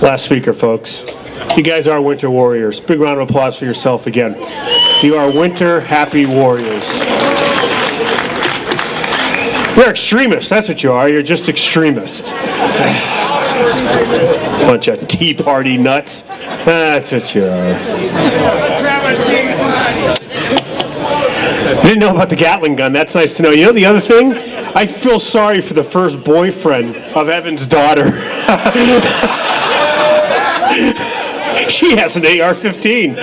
Last speaker, folks. You guys are winter warriors. Big round of applause for yourself again. You are winter happy warriors. You're extremists, that's what you are. You're just extremists. Bunch of Tea Party nuts. That's what you are. I didn't know about the Gatling gun. That's nice to know. You know the other thing? I feel sorry for the first boyfriend of Evan's daughter. She has an AR-15.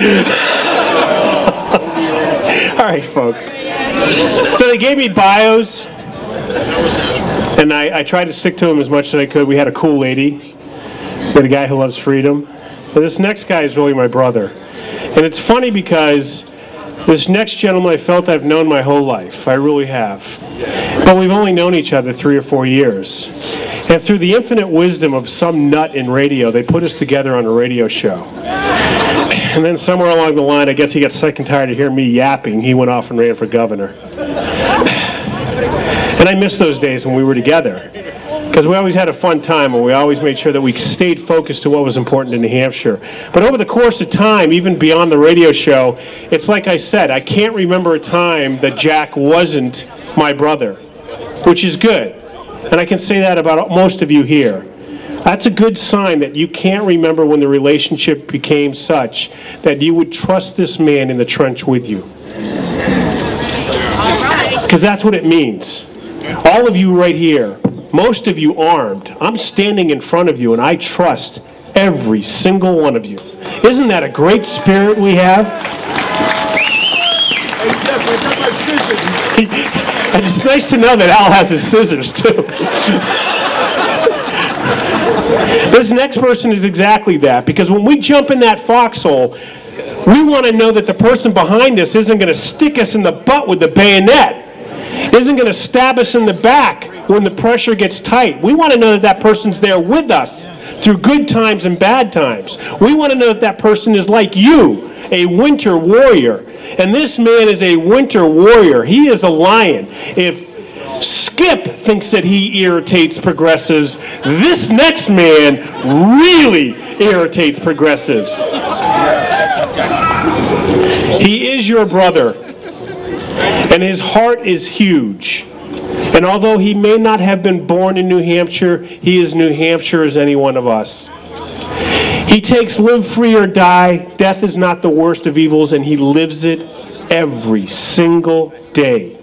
All right, folks. So they gave me bios, and I tried to stick to them as much as I could. We had a cool lady. We had a guy who loves freedom. But this next guy is really my brother. And it's funny because this next gentleman I felt I've known my whole life. I really have. But we've only known each other 3 or 4 years. And through the infinite wisdom of some nut in radio, they put us together on a radio show. And then somewhere along the line, I guess he got sick and tired of hearing me yapping. He went off and ran for governor. And I miss those days when we were together. Because we always had a fun time, and we always made sure that we stayed focused to what was important in New Hampshire. But over the course of time, even beyond the radio show, it's like I said, I can't remember a time that Jack wasn't my brother, which is good. And I can say that about most of you here. That's a good sign that you can't remember when the relationship became such that you would trust this man in the trench with you. Because that's what it means. All of you right here, most of you armed, I'm standing in front of you and I trust every single one of you. Isn't that a great spirit we have? And it's nice to know that Al has his scissors too. This next person is exactly that, because when we jump in that foxhole, we want to know that the person behind us isn't going to stick us in the butt with the bayonet, isn't going to stab us in the back when the pressure gets tight. We want to know that that person's there with us through good times and bad times. We want to know that that person is like you, a winter warrior. And this man is a winter warrior. He is a lion. If Skip thinks that he irritates progressives, this next man really irritates progressives. He is your brother, and his heart is huge. And although he may not have been born in New Hampshire, he is New Hampshire as any one of us. He takes live free or die. Death is not the worst of evils, and he lives it every single day.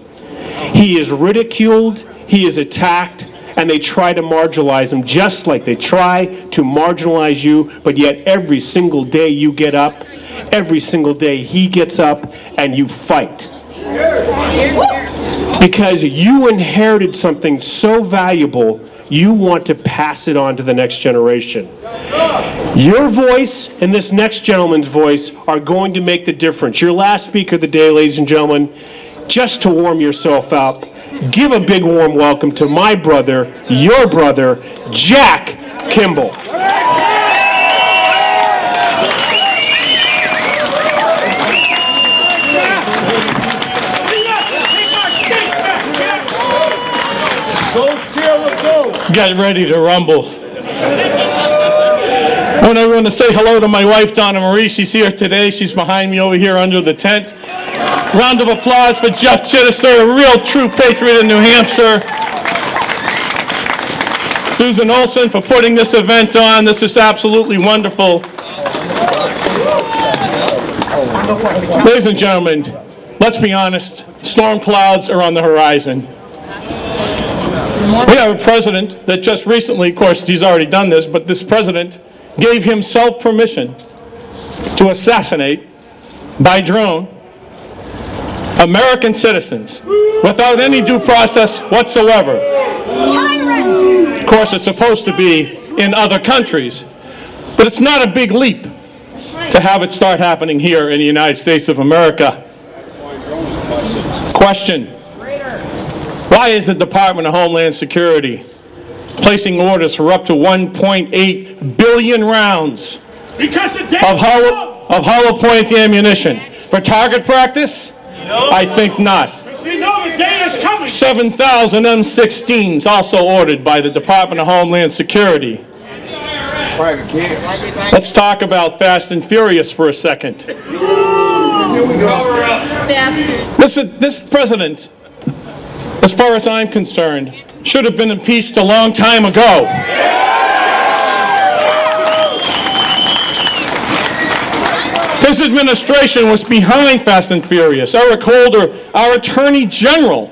He is ridiculed, he is attacked, and they try to marginalize him just like they try to marginalize you, but yet every single day you get up, every single day he gets up, and you fight. Because you inherited something so valuable, you want to pass it on to the next generation. Your voice and this next gentleman's voice are going to make the difference. Your last speaker of the day, ladies and gentlemen, just to warm yourself up, give a big warm welcome to my brother, your brother, JackKimball. Get ready to rumble. I want everyone to say hello to my wife, Donna Marie. She's here today. She's behind me over here under the tent. Round of applause for Jeff Chittister, a real true patriot in New Hampshire. Susan Olson for putting this event on. This is absolutely wonderful. Ladies and gentlemen, let's be honest, storm clouds are on the horizon. We have a president that just recently, of course, he's already done this, but this president gave himself permission to assassinate by drone American citizens without any due process whatsoever. Of course, it's supposed to be in other countries, but it's not a big leap to have it start happening here in the United States of America. Question: why is the Department of Homeland Security placing orders for up to 1.8 billion rounds of hollow point ammunition? For target practice? No. I think not. 7,000 M16s also ordered by the Department of Homeland Security. Let's talk about Fast and Furious for a second. This president, as far as I'm concerned, should have been impeached a long time ago. His administration was behind Fast and Furious. Eric Holder, our Attorney General,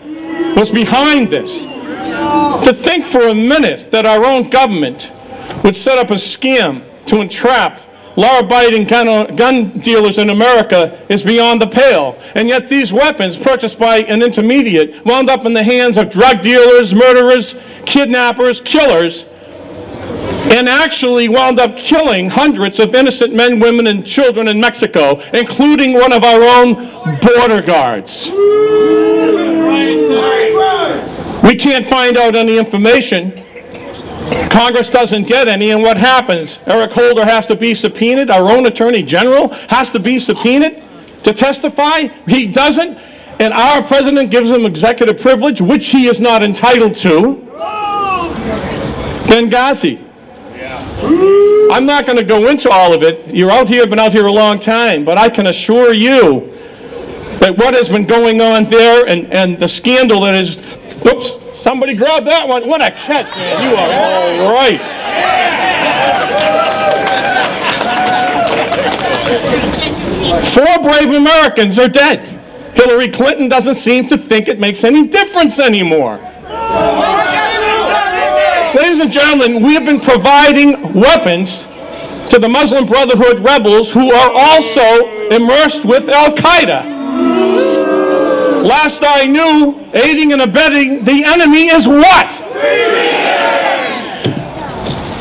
was behind this. To think for a minute that our own government would set up a scam to entrap law-abiding gun dealers in America is beyond the pale. And yet these weapons, purchased by an intermediate, wound up in the hands of drug dealers, murderers, kidnappers, killers, and actually wound up killing hundreds of innocent men, women, and children in Mexico, including one of our own border guards. We can't find out any information. Congress doesn't get any, and what happens? Eric Holder has to be subpoenaed. Our own Attorney General has to be subpoenaed to testify. He doesn't, and our president gives him executive privilege, which he is not entitled to. Benghazi. I'm not going to go into all of it. You're out here, been out here a long time, but I can assure you that what has been going on there and the scandal that is, oops, somebody grab that one. What a catch, man. You are all right. Four brave Americans are dead. Hillary Clinton doesn't seem to think it makes any difference anymore. Ladies and gentlemen, we have been providing weapons to the Muslim Brotherhood rebels who are also immersed with Al-Qaeda. Last I knew, aiding and abetting the enemy is what?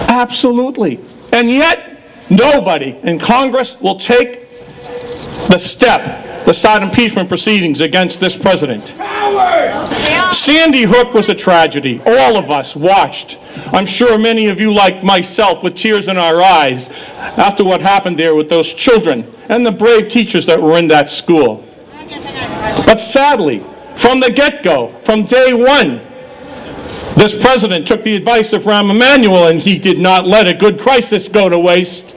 Absolutely. And yet, nobody in Congress will take the step to start impeachment proceedings against this president. Sandy Hook was a tragedy. All of us watched. I'm sure many of you, like myself, with tears in our eyes after what happened there with those children and the brave teachers that were in that school. But sadly, from the get-go, from day one, this president took the advice of Rahm Emanuel, and he did not let a good crisis go to waste.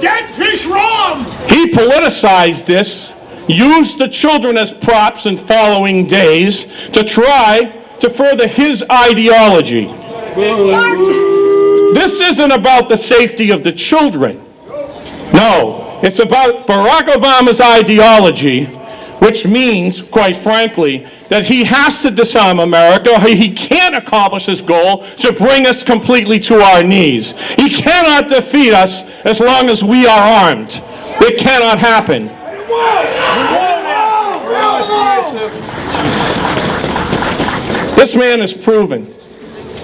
Dead fish wrong! He politicized this, used the children as props in following days to try to further his ideology. This isn't about the safety of the children. No, it's about Barack Obama's ideology, which means, quite frankly, that he has to disarm America. He can't accomplish his goal to bring us completely to our knees. He cannot defeat us as long as we are armed. It cannot happen. This man has proven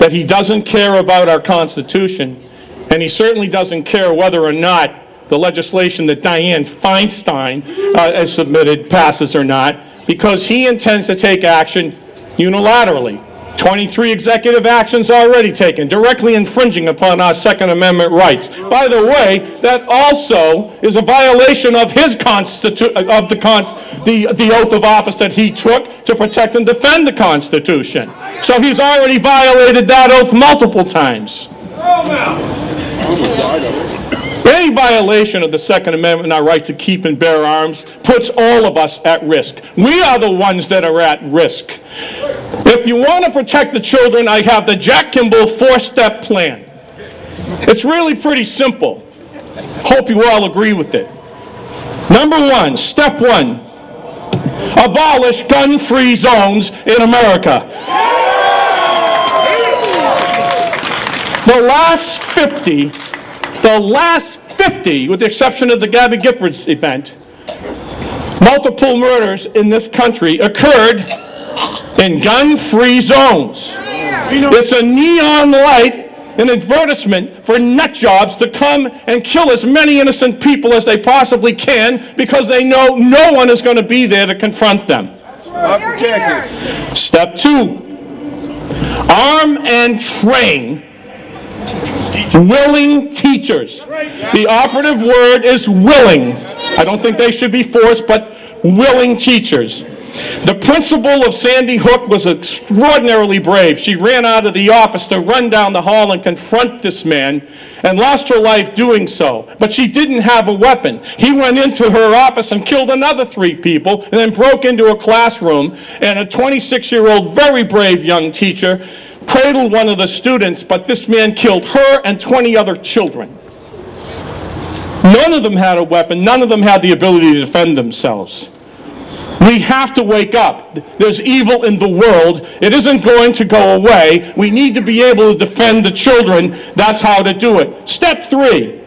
that he doesn't care about our Constitution, and he certainly doesn't care whether or not the legislation that Dianne Feinstein has submitted passes or not, because he intends to take action unilaterally. 23 executive actions already taken, directly infringing upon our Second Amendment rights. By the way, that also is a violation of his the oath of office that he took to protect and defend the Constitution. So he's already violated that oath multiple times. Any violation of the Second Amendment and our right to keep and bear arms puts all of us at risk. We are the ones that are at risk. If you want to protect the children, I have the JackKimball 4-step plan. It's really pretty simple. Hope you all agree with it. Number one, step one, abolish gun-free zones in America. The last 50, with the exception of the Gabby Giffords event, multiple murders in this country occurred in gun-free zones. It's a neon light, an advertisement for nut jobs to come and kill as many innocent people as they possibly can because they know no one is going to be there to confront them. Step two, arm and train willing teachers. The operative word is willing. I don't think they should be forced, but willing teachers. The principal of Sandy Hook was extraordinarily brave. She ran out of the office to run down the hall and confront this man and lost her life doing so. But she didn't have a weapon. He went into her office and killed another 3 people and then broke into a classroom, and a 26-year-old, very brave young teacher cradled one of the students, but this man killed her and 20 other children. None of them had a weapon. None of them had the ability to defend themselves. We have to wake up. There's evil in the world. It isn't going to go away. We need to be able to defend the children. That's how to do it. Step 3.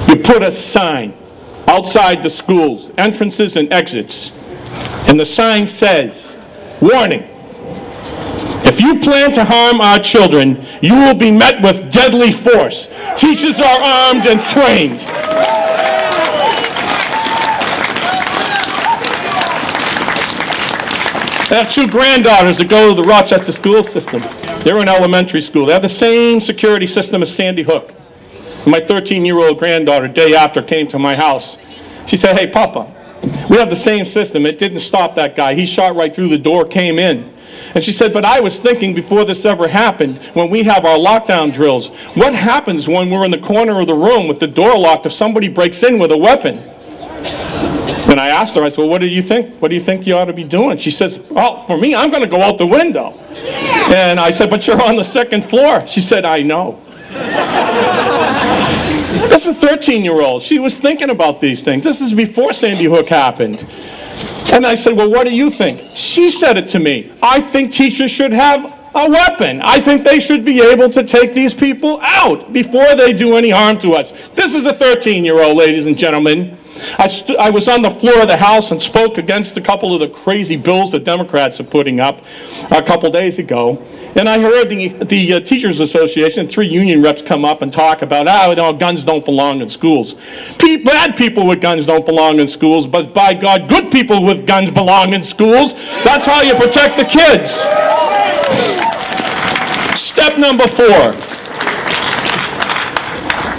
You put a sign outside the schools, entrances and exits. And the sign says, warning, if you plan to harm our children, you will be met with deadly force. Teachers are armed and trained. I have 2 granddaughters that go to the Rochester school system. They're in elementary school. They have the same security system as Sandy Hook. My 13-year-old granddaughter, day after, came to my house. She said, hey, Papa, we have the same system. It didn't stop that guy. He shot right through the door, came in. And she said, but I was thinking before this ever happened, when we have our lockdown drills, what happens when we're in the corner of the room with the door locked if somebody breaks in with a weapon? And I asked her, I said, well, what do you think? What do you think you ought to be doing? She says, well, for me, I'm going to go out the window. And I said, but you're on the 2nd floor. She said, I know. This is a 13-year-old. She was thinking about these things. This is before Sandy Hook happened. And I said, well, what do you think? She said it to me. I think teachers should have a weapon. I think they should be able to take these people out before they do any harm to us. This is a 13-year-old, ladies and gentlemen. I was on the floor of the House and spoke against a couple of the crazy bills the Democrats are putting up a couple days ago. And I heard the Teachers Association, 3 union reps come up and talk about, no, guns don't belong in schools. Bad people with guns don't belong in schools, but by God, good people with guns belong in schools. That's how you protect the kids. Step number 4.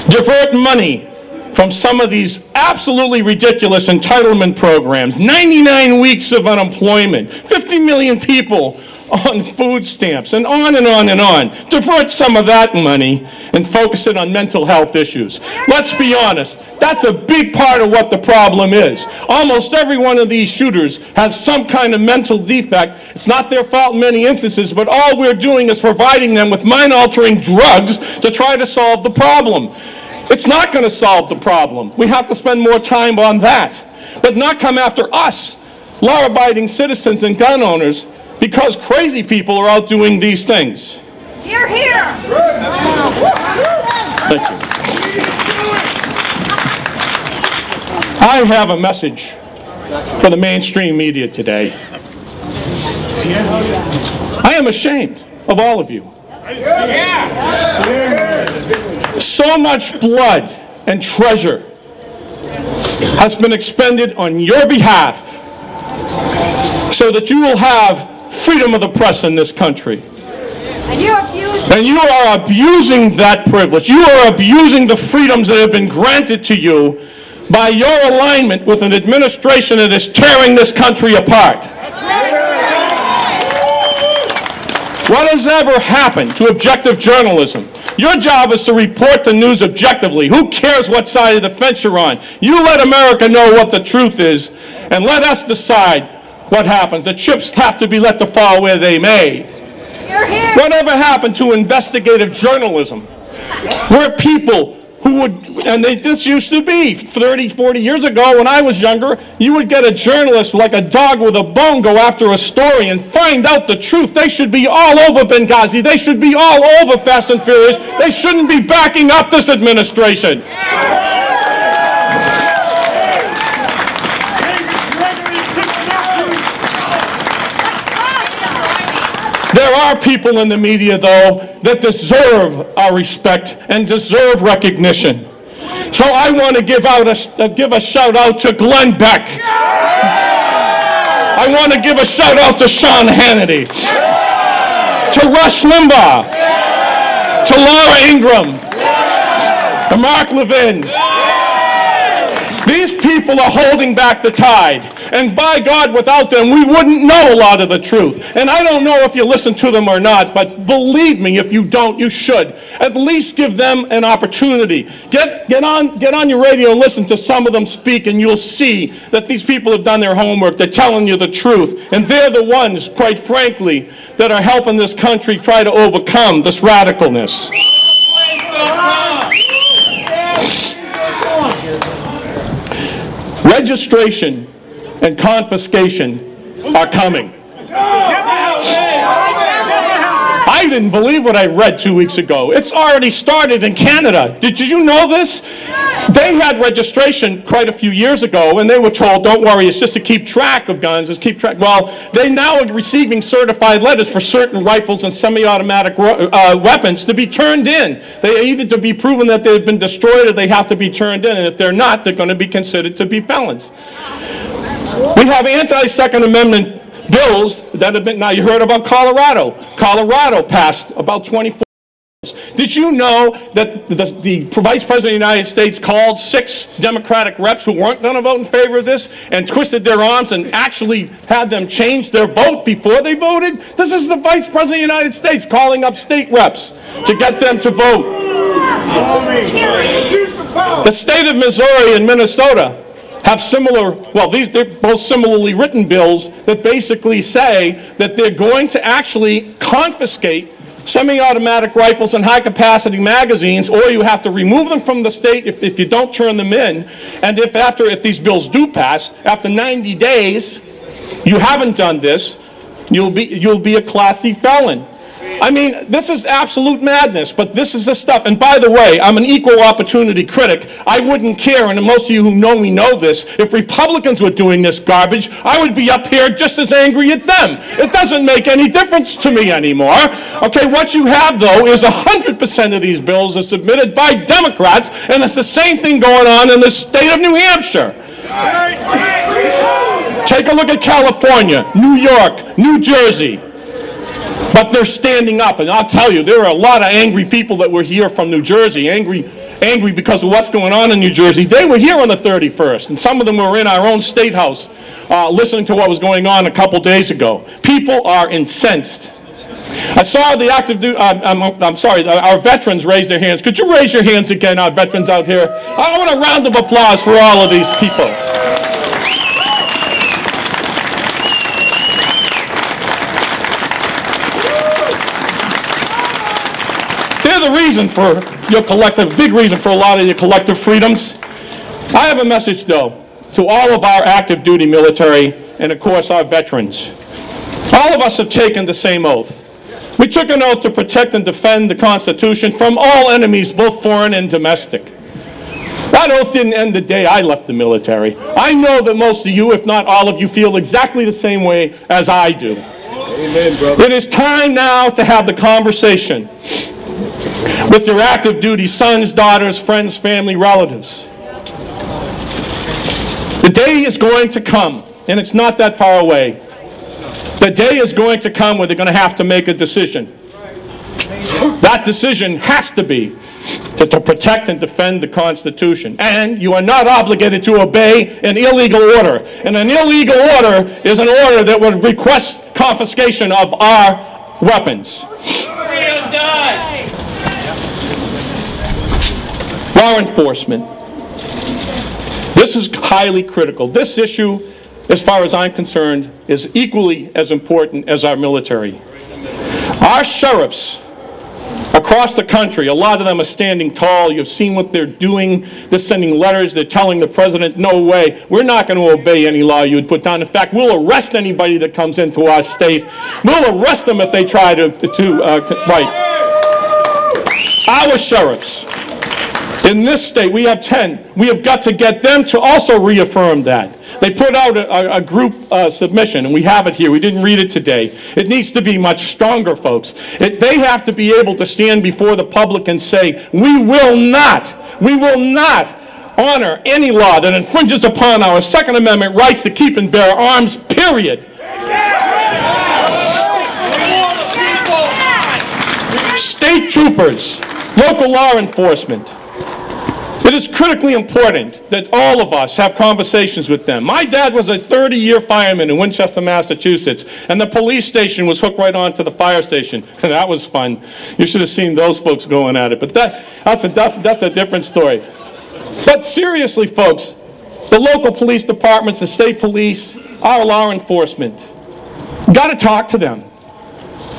Divert money from some of these absolutely ridiculous entitlement programs. 99 weeks of unemployment, 50 million people on food stamps, and on and on and on. Divert some of that money and focus it on mental health issues. Let's be honest, that's a big part of what the problem is. Almost every one of these shooters has some kind of mental defect. It's not their fault in many instances, but all we're doing is providing them with mind-altering drugs to try to solve the problem. It's not going to solve the problem. We have to spend more time on that, but not come after us, law-abiding citizens and gun owners, because crazy people are out doing these things. Hear, hear. Thank you. I have a message for the mainstream media today. I am ashamed of all of you. So much blood and treasure has been expended on your behalf so that you will have freedom of the press in this country. And you are abusing that privilege. You are abusing the freedoms that have been granted to you by your alignment with an administration that is tearing this country apart. What has ever happened to objective journalism? Your job is to report the news objectively. Who cares what side of the fence you're on? You let America know what the truth is, and let us decide what happens. The chips have to be let to fall where they may. Whatever happened to investigative journalism? We're people who would, and this used to be 30, 40 years ago when I was younger, you would get a journalist like a dog with a bone go after a story and find out the truth. They should be all over Benghazi. They should be all over Fast and Furious. They shouldn't be backing up this administration. There are people in the media, though, that deserve our respect and deserve recognition. So I want to give a shout out to Glenn Beck. I want to give a shout out to Sean Hannity, to Rush Limbaugh, to Laura Ingraham, to Mark Levin. These people are holding back the tide. And by God, without them, we wouldn't know a lot of the truth. And I don't know if you listen to them or not, but believe me, if you don't, you should. At least give them an opportunity. Get on your radio and listen to some of them speak, and you'll see that these people have done their homework. They're telling you the truth. And they're the ones, quite frankly, that are helping this country try to overcome this radicalness. Registration and confiscation are coming. I didn't believe what I read 2 weeks ago. It's already started in Canada. Did you know this? They had registration quite a few years ago, and they were told, don't worry, it's just to keep track of guns. Just keep track. Well, they now are receiving certified letters for certain rifles and semi-automatic weapons to be turned in. They either to be proven that they've been destroyed or they have to be turned in, and if they're not, they're going to be considered to be felons. We have anti-Second Amendment bills that have been, now you heard about Colorado. Colorado passed about 24. Did you know that the Vice President of the United States called 6 Democratic reps who weren't going to vote in favor of this and twisted their arms and actually had them change their vote before they voted? This is the Vice President of the United States calling up state reps to get them to vote. The state of Missouri and Minnesota have similar, well, they're both similarly written bills that basically say that they're going to actually confiscate semi-automatic rifles and high-capacity magazines, or you have to remove them from the state if you don't turn them in. And if these bills do pass, after 90 days, you haven't done this, you'll be a Class C felon. I mean, this is absolute madness, but this is the stuff. And by the way, I'm an equal opportunity critic. I wouldn't care, and most of you who know me know this, if Republicans were doing this garbage, I would be up here just as angry at them. It doesn't make any difference to me anymore. Okay, what you have, though, is 100% of these bills are submitted by Democrats, and it's the same thing going on in the state of New Hampshire. Take a look at California, New York, New Jersey. But they're standing up, and I'll tell you, there are a lot of angry people that were here from New Jersey, angry because of what's going on in New Jersey. They were here on the 31st, and some of them were in our own state house listening to what was going on a couple days ago. People are incensed. I saw the our veterans raise their hands. Could you raise your hands again, our veterans out here? I want a round of applause for all of these people. The reason for your big reason for a lot of your collective freedoms. I have a message, though, to all of our active duty military and, of course, our veterans. All of us have taken the same oath. We took an oath to protect and defend the Constitution from all enemies, both foreign and domestic. That oath didn't end the day I left the military. I know that most of you, if not all of you, feel exactly the same way as I do. Amen, brother. It is time now to have the conversation with your active duty sons, daughters, friends, family, relatives. The day is going to come, and it's not that far away. The day is going to come where they're going to have to make a decision. That decision has to be to protect and defend the Constitution. And you are not obligated to obey an illegal order. And an illegal order is an order that would request confiscation of our weapons. Law enforcement. This is highly critical. This issue, as far as I'm concerned, is equally as important as our military. Our sheriffs across the country, a lot of them are standing tall. You've seen what they're doing. They're sending letters. They're telling the president, no way, we're not going to obey any law you would put down. In fact, we'll arrest anybody that comes into our state. We'll arrest them if they try to Our sheriffs. In this state, we have 10. We have got to get them to also reaffirm that. They put out a group submission, and we have it here. We didn't read it today. It needs to be much stronger, folks. They have to be able to stand before the public and say, we will not honor any law that infringes upon our Second Amendment rights to keep and bear arms, period. State troopers, local law enforcement. It is critically important that all of us have conversations with them. My dad was a 30-year fireman in Winchester, Massachusetts, and the police station was hooked right onto the fire station. And that was fun. You should have seen those folks going at it. But that's a different story. But seriously, folks, the local police departments, the state police, our law enforcement, got to talk to them.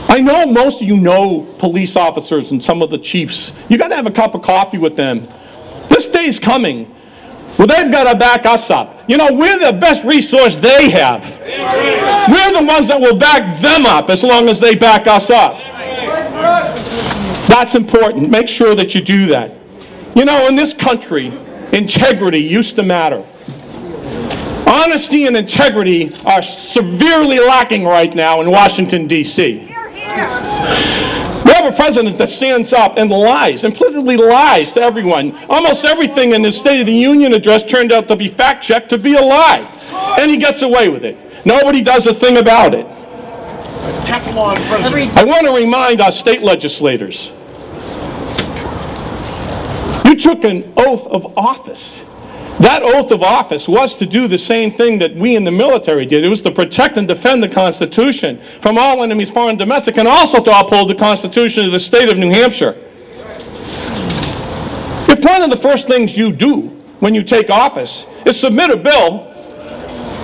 I know most of you know police officers and some of the chiefs. You got to have a cup of coffee with them. This day's coming. Well, they've got to back us up. You know, we're the best resource they have. We're the ones that will back them up as long as they back us up. That's important. Make sure that you do that. You know, in this country, integrity used to matter. Honesty and integrity are severely lacking right now in Washington, D.C. We have a president that stands up and lies, implicitly lies to everyone. Almost everything in his State of the Union address turned out to be fact-checked to be a lie. And he gets away with it. Nobody does a thing about it. Teflon president. I want to remind our state legislators, you took an oath of office. That oath of office was to do the same thing that we in the military did. It was to protect and defend the Constitution from all enemies, foreign and domestic, and also to uphold the Constitution of the state of New Hampshire. If one of the first things you do when you take office is submit a bill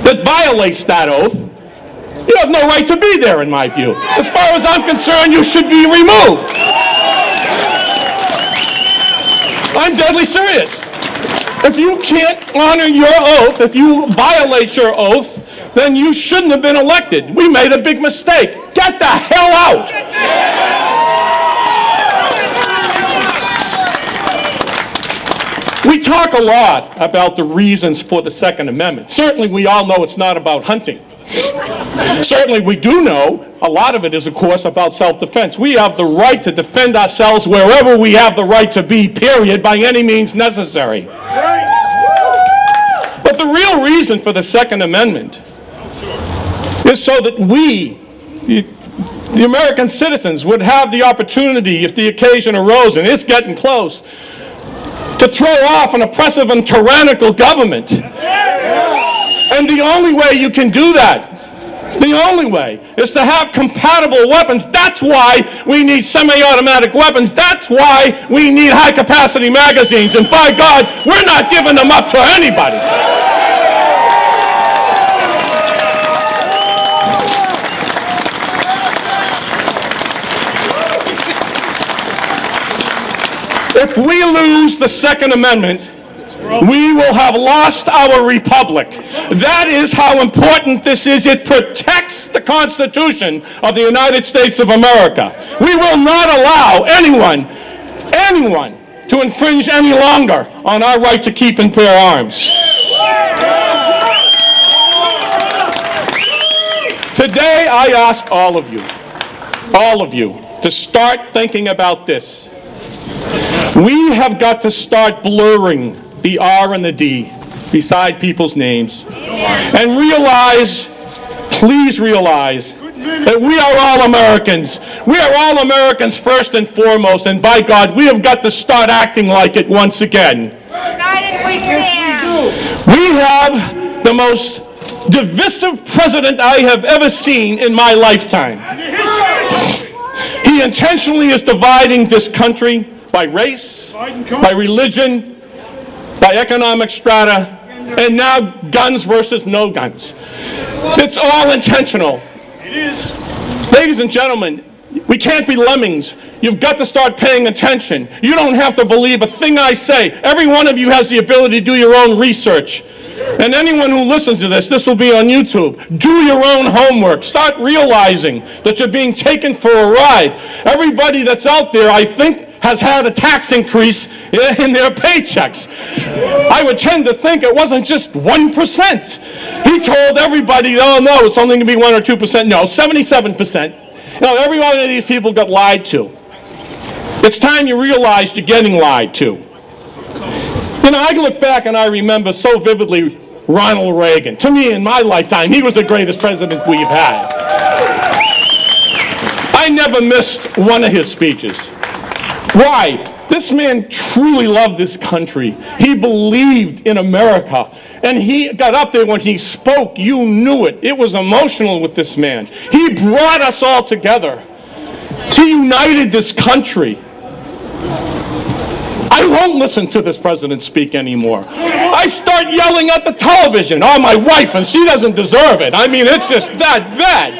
that violates that oath, you have no right to be there, in my view. As far as I'm concerned, you should be removed. I'm deadly serious. If you can't honor your oath, if you violate your oath, then you shouldn't have been elected. We made a big mistake. Get the hell out. We talk a lot about the reasons for the Second Amendment. Certainly we all know it's not about hunting. Certainly we do know a lot of it is, of course, about self-defense. We have the right to defend ourselves wherever we have the right to be, period, by any means necessary. But the real reason for the Second Amendment is so that we, the American citizens, would have the opportunity, if the occasion arose, and it's getting close, to throw off an oppressive and tyrannical government. And the only way you can do that, the only way, is to have compatible weapons. That's why we need semi-automatic weapons. That's why we need high-capacity magazines. And by God, we're not giving them up to anybody. If we lose the Second Amendment, we will have lost our republic. That is how important this is. It protects the Constitution of the United States of America. We will not allow anyone to infringe any longer on our right to keep and bear arms. Today, I ask all of you, to start thinking about this. We have got to start blurring the R and the D beside people's names, and realize, please realize, that we are all Americans. We are all Americans first and foremost, and by God, we have got to start acting like it once again. United we stand. We have the most divisive president I have ever seen in my lifetime. He intentionally is dividing this country by race, by religion, by economic strata, and now guns versus no guns. It's all intentional. It is. Ladies and gentlemen, we can't be lemmings. You've got to start paying attention. You don't have to believe a thing I say. Every one of you has the ability to do your own research. And anyone who listens to this will be on YouTube. Do your own homework. Start realizing that you're being taken for a ride. Everybody that's out there, I think, has had a tax increase in their paychecks. I would tend to think it wasn't just 1%. He told everybody, oh no, it's only going to be 1 or 2%. No, 77%. No, every one of these people got lied to. It's time you realized you're getting lied to. You know, I look back and I remember so vividly Ronald Reagan. To me, in my lifetime, he was the greatest president we've had. I never missed one of his speeches. Why? This man truly loved this country. He believed in America. And he got up there when he spoke, you knew it. It was emotional with this man. He brought us all together. He united this country. I won't listen to this president speak anymore. I start yelling at the television. Oh, my wife, and she doesn't deserve it. I mean, it's just that bad.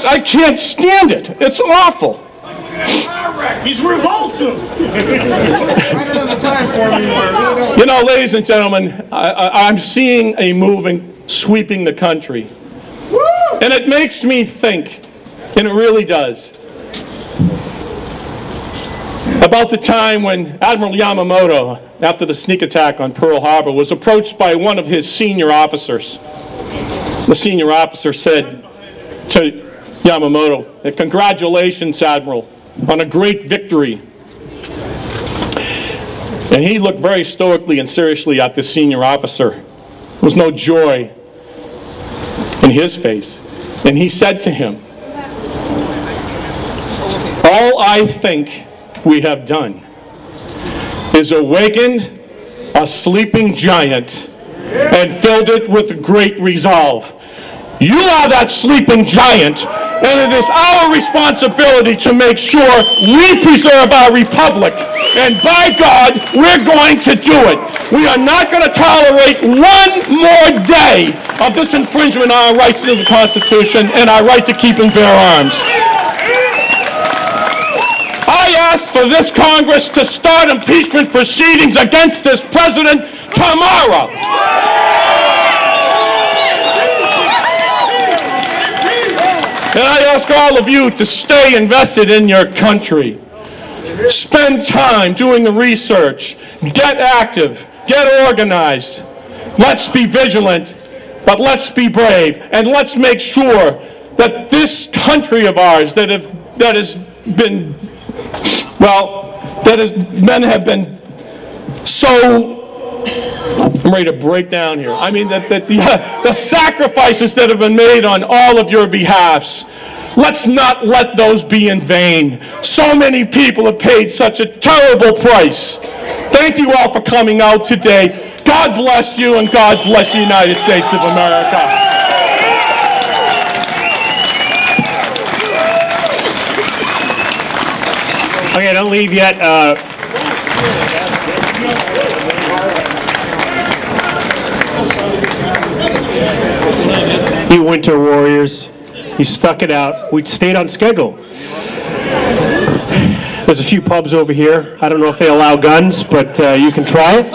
I can't stand it. It's awful. He's revulsive. You know, ladies and gentlemen, I'm seeing a movement sweeping the country. And it makes me think, and it really does, about the time when Admiral Yamamoto, after the sneak attack on Pearl Harbor, was approached by one of his senior officers. The senior officer said to Yamamoto, "Congratulations, Admiral, on a great victory." And he looked very stoically and seriously at the senior officer. There was no joy in his face. And he said to him, "All I think we have done is awakened a sleeping giant and filled it with great resolve. You are that sleeping giant, and it is our responsibility to make sure we preserve our republic. And by God, we're going to do it. We are not going to tolerate one more day of this infringement on our rights to the Constitution and our right to keep and bear arms." I ask for this Congress to start impeachment proceedings against this president tomorrow. And I ask all of you to stay invested in your country. Spend time doing the research. Get active. Get organized. Let's be vigilant, but let's be brave. And let's make sure that this country of ours that has been, well, men have been so, I'm ready to break down here. I mean, the sacrifices that have been made on all of your behalfs, let's not let those be in vain. So many people have paid such a terrible price. Thank you all for coming out today. God bless you, and God bless the United States of America. Okay, don't leave yet. You winter warriors, you stuck it out. We stayed on schedule. There's a few pubs over here. I don't know if they allow guns, but you can try it.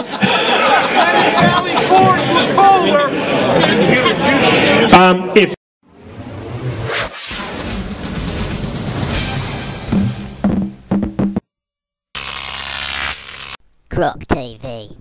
If Croc TV.